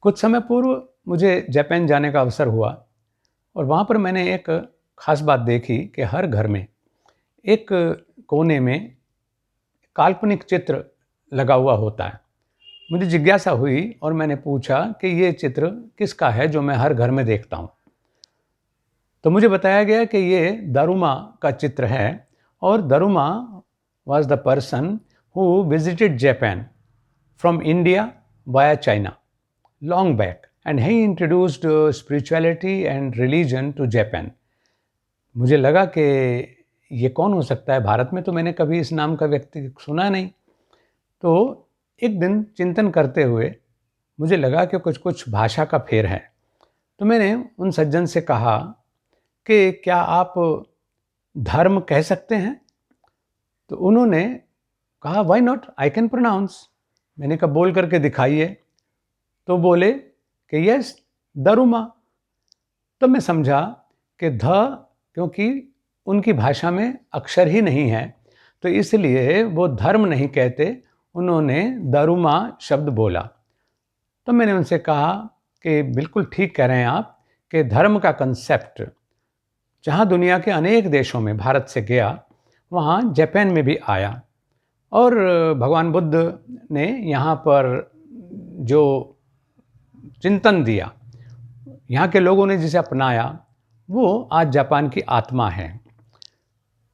कुछ समय पूर्व मुझे जापान जाने का अवसर हुआ और वहाँ पर मैंने एक ख़ास बात देखी कि हर घर में एक कोने में काल्पनिक चित्र लगा हुआ होता है। मुझे जिज्ञासा हुई और मैंने पूछा कि ये चित्र किसका है जो मैं हर घर में देखता हूँ। तो मुझे बताया गया कि ये दारुमा का चित्र है और daruma was the person who visited Japan from India via China long back, and he introduced spirituality and religion to Japan. मुझे लगा कि ये कौन हो सकता है, भारत में तो मैंने कभी इस नाम का व्यक्ति सुना नहीं। तो एक दिन चिंतन करते हुए मुझे लगा कि कुछ कुछ भाषा का फेर है। तो मैंने उन सज्जन से कहा कि क्या आप धर्म कह सकते हैं? तो उन्होंने कहा why not, I can pronounce. मैंने कहा बोल करके दिखाइए। तो बोले कि यस दारुमा। तो मैं समझा कि क्योंकि उनकी भाषा में अक्षर ही नहीं है तो इसलिए वो धर्म नहीं कहते, उन्होंने दारुमा शब्द बोला। तो मैंने उनसे कहा कि बिल्कुल ठीक कह रहे हैं आप कि धर्म का कंसेप्ट जहाँ दुनिया के अनेक देशों में भारत से गया वहाँ जापान में भी आया और भगवान बुद्ध ने यहाँ पर जो चिंतन दिया, यहाँ के लोगों ने जिसे अपनाया, वो आज जापान की आत्मा है।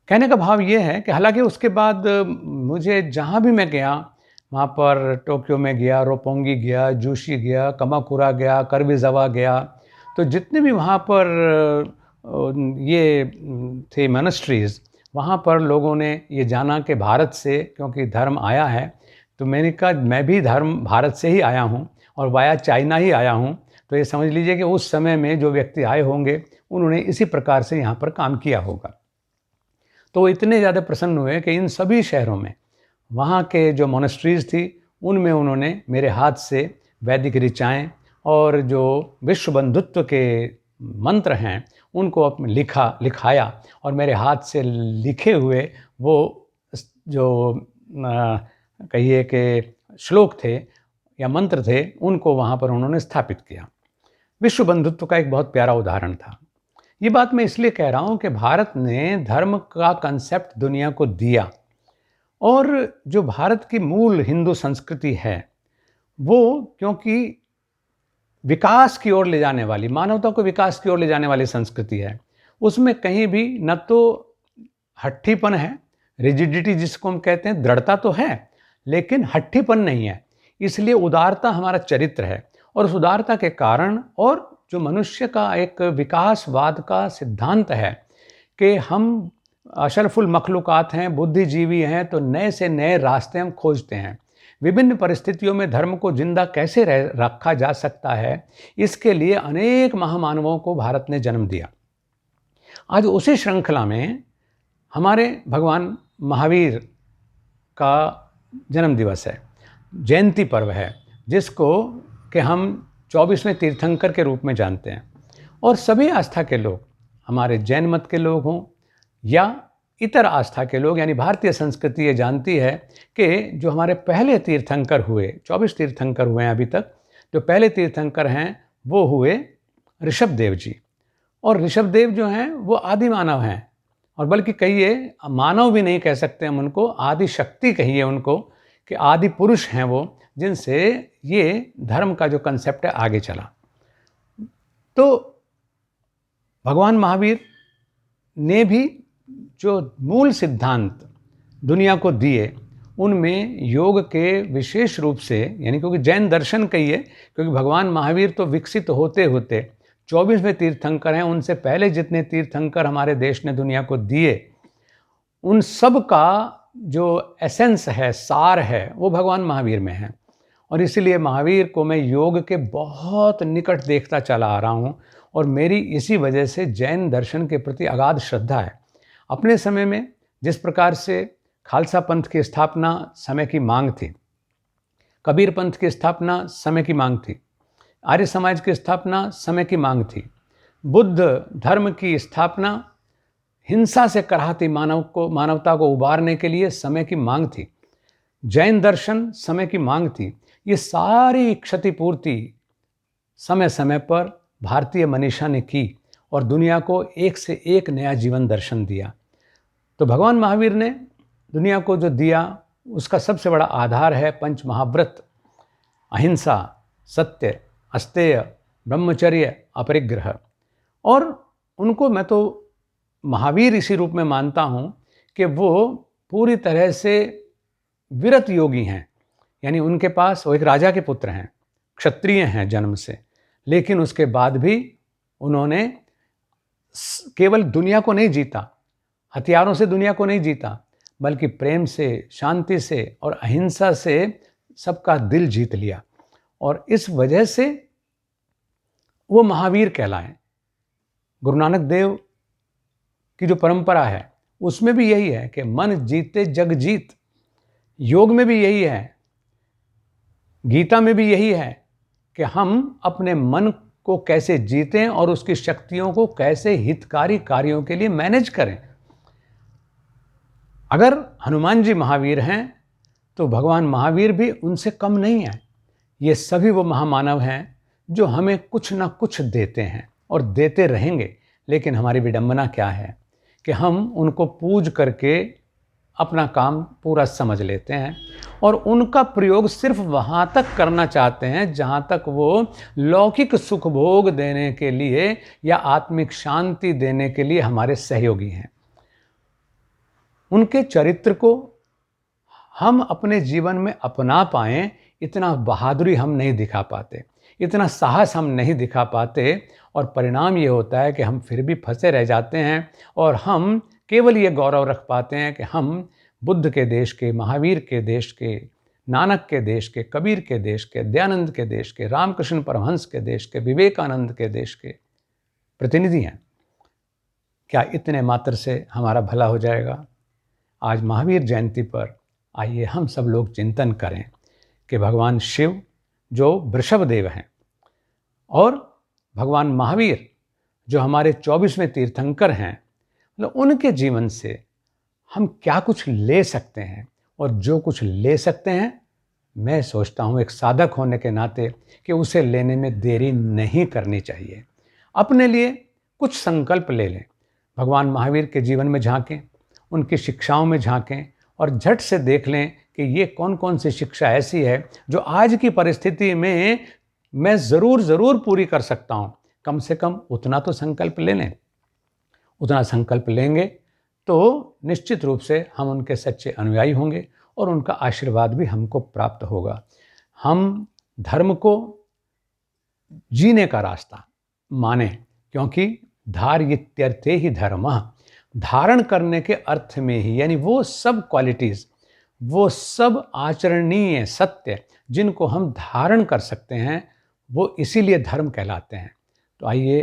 कहने का भाव ये है कि हालांकि उसके बाद मुझे जहाँ भी मैं गया वहाँ पर टोक्यो में गया, रोपोंगी गया, जूशी गया, कमाकुरा गया, करविजावा गया, तो जितने भी वहाँ पर ये थे मॉनेस्ट्रीज़, वहाँ पर लोगों ने ये जाना कि भारत से क्योंकि धर्म आया है, तो मैंने कहा मैं भी धर्म भारत से ही आया हूँ और वाया चाइना ही आया हूँ। तो ये समझ लीजिए कि उस समय में जो व्यक्ति आए होंगे उन्होंने इसी प्रकार से यहाँ पर काम किया होगा। तो वो इतने ज़्यादा प्रसन्न हुए कि इन सभी शहरों में वहाँ के जो मोनेस्ट्रीज़ थी उनमें उन्होंने मेरे हाथ से वैदिक ऋचाएँ और जो विश्व बंधुत्व के मंत्र हैं उनको लिखाया और मेरे हाथ से लिखे हुए वो जो कहिए कि श्लोक थे या मंत्र थे उनको वहाँ पर उन्होंने स्थापित किया। विश्व बंधुत्व का एक बहुत प्यारा उदाहरण था। ये बात मैं इसलिए कह रहा हूँ कि भारत ने धर्म का कंसेप्ट दुनिया को दिया और जो भारत की मूल हिंदू संस्कृति है वो क्योंकि विकास की ओर ले जाने वाली, मानवता को विकास की ओर ले जाने वाली संस्कृति है, उसमें कहीं भी न तो हट्ठीपन है, रिजिडिटी जिसको हम कहते हैं, दृढ़ता तो है लेकिन हट्ठीपन नहीं है। इसलिए उदारता हमारा चरित्र है और उस उदारता के कारण और जो मनुष्य का एक विकासवाद का सिद्धांत है कि हम अशरफुल मखलूक़ात हैं, बुद्धिजीवी हैं, तो नए से नए रास्ते हम खोजते हैं। विभिन्न परिस्थितियों में धर्म को जिंदा कैसे रखा जा सकता है, इसके लिए अनेक महामानवों को भारत ने जन्म दिया। आज उसी श्रृंखला में हमारे भगवान महावीर का जन्म दिवस है, जयंती पर्व है, जिसको कि हम 24वें तीर्थंकर के रूप में जानते हैं। और सभी आस्था के लोग, हमारे जैन मत के लोग हों या इतर आस्था के लोग, यानी भारतीय संस्कृति ये जानती है कि जो हमारे पहले तीर्थंकर हुए, 24 तीर्थंकर हुए हैं अभी तक, जो पहले तीर्थंकर हैं वो हुए ऋषभदेव जी। और ऋषभदेव जो हैं वो आदि मानव हैं, और बल्कि कहिए मानव भी नहीं कह सकते हम उनको, आदि शक्ति कहिए उनको, कि आदि पुरुष हैं वो, जिनसे ये धर्म का जो कंसेप्ट है आगे चला। तो भगवान महावीर ने भी जो मूल सिद्धांत दुनिया को दिए उनमें योग के विशेष रूप से, यानी क्योंकि जैन दर्शन कहिए, क्योंकि भगवान महावीर तो विकसित होते होते 24वें तीर्थंकर हैं, उनसे पहले जितने तीर्थंकर हमारे देश ने दुनिया को दिए उन सब का जो एसेंस है, सार है, वो भगवान महावीर में है। और इसीलिए महावीर को मैं योग के बहुत निकट देखता चला आ रहा हूँ और मेरी इसी वजह से जैन दर्शन के प्रति अगाध श्रद्धा है। अपने समय में जिस प्रकार से खालसा पंथ की स्थापना समय की मांग थी, कबीर पंथ की स्थापना समय की मांग थी, आर्य समाज की स्थापना समय की मांग थी, बुद्ध धर्म की स्थापना हिंसा से कराहती मानवता को उबारने के लिए समय की मांग थी, जैन दर्शन समय की मांग थी। ये सारी क्षतिपूर्ति समय समय पर भारतीय मनीषा ने की और दुनिया को एक से एक नया जीवन दर्शन दिया। तो भगवान महावीर ने दुनिया को जो दिया उसका सबसे बड़ा आधार है पंच महाव्रत, अहिंसा, सत्य, अस्तेय, ब्रह्मचर्य, अपरिग्रह। और उनको मैं तो महावीर इसी रूप में मानता हूँ कि वो पूरी तरह से विरत योगी हैं। यानी उनके पास, वो एक राजा के पुत्र हैं, क्षत्रिय हैं जन्म से, लेकिन उसके बाद भी उन्होंने केवल दुनिया को नहीं जीता, हथियारों से दुनिया को नहीं जीता, बल्कि प्रेम से, शांति से और अहिंसा से सबका दिल जीत लिया। और इस वजह से वो महावीर कहलाए। गुरु नानक देव की जो परंपरा है उसमें भी यही है कि मन जीते जग जीत। योग में भी यही है, गीता में भी यही है कि हम अपने मन को कैसे जीतें और उसकी शक्तियों को कैसे हितकारी कार्यों के लिए मैनेज करें। अगर हनुमान जी महावीर हैं तो भगवान महावीर भी उनसे कम नहीं है। ये सभी वो महामानव हैं जो हमें कुछ ना कुछ देते हैं और देते रहेंगे। लेकिन हमारी विडंबना क्या है कि हम उनको पूज करके अपना काम पूरा समझ लेते हैं और उनका प्रयोग सिर्फ वहाँ तक करना चाहते हैं जहाँ तक वो लौकिक सुख भोग देने के लिए या आत्मिक शांति देने के लिए हमारे सहयोगी हैं। उनके चरित्र को हम अपने जीवन में अपना पाएं, इतना बहादुरी हम नहीं दिखा पाते, इतना साहस हम नहीं दिखा पाते। और परिणाम ये होता है कि हम फिर भी फंसे रह जाते हैं और हम केवल ये गौरव रख पाते हैं कि हम बुद्ध के देश के, महावीर के देश के, नानक के देश के, कबीर के देश के, दयानंद के देश के, रामकृष्ण परमहंस के देश के, विवेकानंद के देश के प्रतिनिधि हैं। क्या इतने मात्र से हमारा भला हो जाएगा? आज महावीर जयंती पर आइए हम सब लोग चिंतन करें कि भगवान शिव जो वृषभ देव हैं और भगवान महावीर जो हमारे 24वें तीर्थंकर हैं, मतलब उनके जीवन से हम क्या कुछ ले सकते हैं। और जो कुछ ले सकते हैं, मैं सोचता हूँ एक साधक होने के नाते कि उसे लेने में देरी नहीं करनी चाहिए। अपने लिए कुछ संकल्प ले लें, भगवान महावीर के जीवन में झांकें, उनकी शिक्षाओं में झांकें और झट से देख लें कि ये कौन कौन सी शिक्षा ऐसी है जो आज की परिस्थिति में मैं ज़रूर पूरी कर सकता हूँ। कम से कम उतना तो संकल्प ले लें। उतना संकल्प लेंगे तो निश्चित रूप से हम उनके सच्चे अनुयायी होंगे और उनका आशीर्वाद भी हमको प्राप्त होगा। हम धर्म को जीने का रास्ता माने, क्योंकि धार्यित्यर्थे ही धर्मः, धारण करने के अर्थ में ही, यानी वो सब क्वालिटीज़, वो सब आचरणीय सत्य जिनको हम धारण कर सकते हैं, वो इसीलिए धर्म कहलाते हैं। तो आइए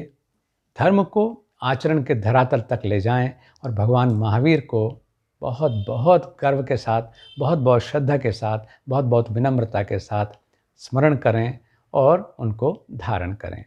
धर्म को आचरण के धरातल तक ले जाएं और भगवान महावीर को बहुत बहुत गर्व के साथ, बहुत बहुत श्रद्धा के साथ, बहुत बहुत विनम्रता के साथ स्मरण करें और उनको धारण करें।